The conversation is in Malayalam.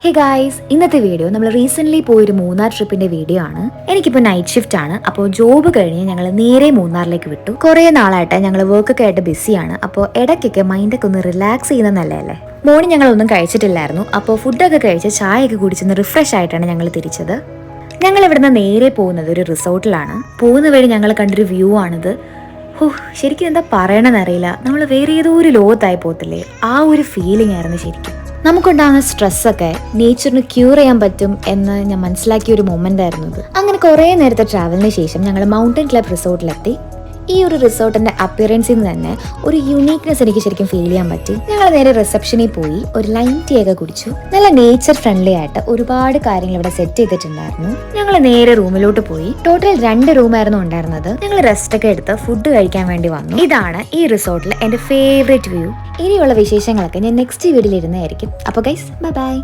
ഹേ ഗായ്സ്, ഇന്നത്തെ വീഡിയോ നമ്മൾ റീസെന്റ് പോയൊരു മൂന്നാർ ട്രിപ്പിന്റെ വീഡിയോ ആണ്. എനിക്കിപ്പോൾ നൈറ്റ് ഷിഫ്റ്റ് ആണ്. അപ്പോൾ ജോബ് കഴിഞ്ഞ് ഞങ്ങൾ നേരെ മൂന്നാറിലേക്ക് വിട്ടു. കുറേ നാളായിട്ട് ഞങ്ങൾ വർക്കൊക്കെ ആയിട്ട് ബിസിയാണ്. അപ്പോൾ ഇടയ്ക്കൊക്കെ മൈൻഡൊക്കെ ഒന്ന് റിലാക്സ് ചെയ്യുന്നത് നല്ലതല്ലേ. മോർണിംഗ് ഞങ്ങളൊന്നും കഴിച്ചിട്ടില്ലായിരുന്നു. അപ്പോൾ ഫുഡൊക്കെ കഴിച്ച് ചായയൊക്കെ കുടിച്ചൊന്ന് റിഫ്രഷ് ആയിട്ടാണ് ഞങ്ങൾ തിരിച്ചത്. ഞങ്ങൾ ഇവിടുന്ന് നേരെ പോകുന്നത് ഒരു റിസോർട്ടിലാണ്. പോകുന്ന വഴി ഞങ്ങൾ കണ്ടൊരു വ്യൂ ആണിത്. ശരിക്കും എന്താ പറയണമെന്നറിയില്ല. നമ്മൾ വേറെ ഏതോ ഒരു ലോകത്തായി പോകത്തില്ലേ, ആ ഒരു ഫീലിംഗ് ആയിരുന്നു ശരിക്കും. നമുക്കുണ്ടാകുന്ന സ്ട്രെസ്സൊക്കെ നേച്ചറിന് ക്യൂർ ചെയ്യാൻ പറ്റും എന്ന് ഞാൻ മനസ്സിലാക്കിയ ഒരു മൊമെന്റ് ആയിരുന്നു ഇത്. അങ്ങനെ കുറേ നേരത്തെ ട്രാവലിന് ശേഷം ഞങ്ങൾ മൗണ്ടൻ ക്ലബ് റിസോർട്ടിലെത്തി. ഈ ഒരു റിസോർട്ടിന്റെ അപ്പിയറൻസിൽ നിന്ന് തന്നെ ഒരു യുണീക്നെസ് എനിക്ക് ശരിക്കും ഫീൽ ചെയ്യാൻ പറ്റി. ഞങ്ങൾ നേരെ റിസപ്ഷനിൽ പോയി ഒരു ലൈം ടീ ഒക്കെ കുടിച്ചു. നല്ല നേച്ചർ ഫ്രണ്ട്ലി ആയിട്ട് ഒരുപാട് കാര്യങ്ങൾ ഇവിടെ സെറ്റ് ചെയ്തിട്ടുണ്ടായിരുന്നു. ഞങ്ങൾ നേരെ റൂമിലോട്ട് പോയി. ടോട്ടൽ 2 റൂമായിരുന്നു ഉണ്ടായിരുന്നത്. ഞങ്ങൾ റെസ്റ്റ് ഒക്കെ എടുത്ത് ഫുഡ് കഴിക്കാൻ വേണ്ടി വന്നു. ഇതാണ് ഈ റിസോർട്ടിലെ എന്റെ ഫേവറേറ്റ് വ്യൂ. ഇനിയുള്ള വിശേഷങ്ങളൊക്കെ ഞാൻ നെക്സ്റ്റ് വീഡിയോയിൽ ഇരുന്നായിരിക്കും. അപ്പോൾ ഗൈസ്, ബൈ ബൈ.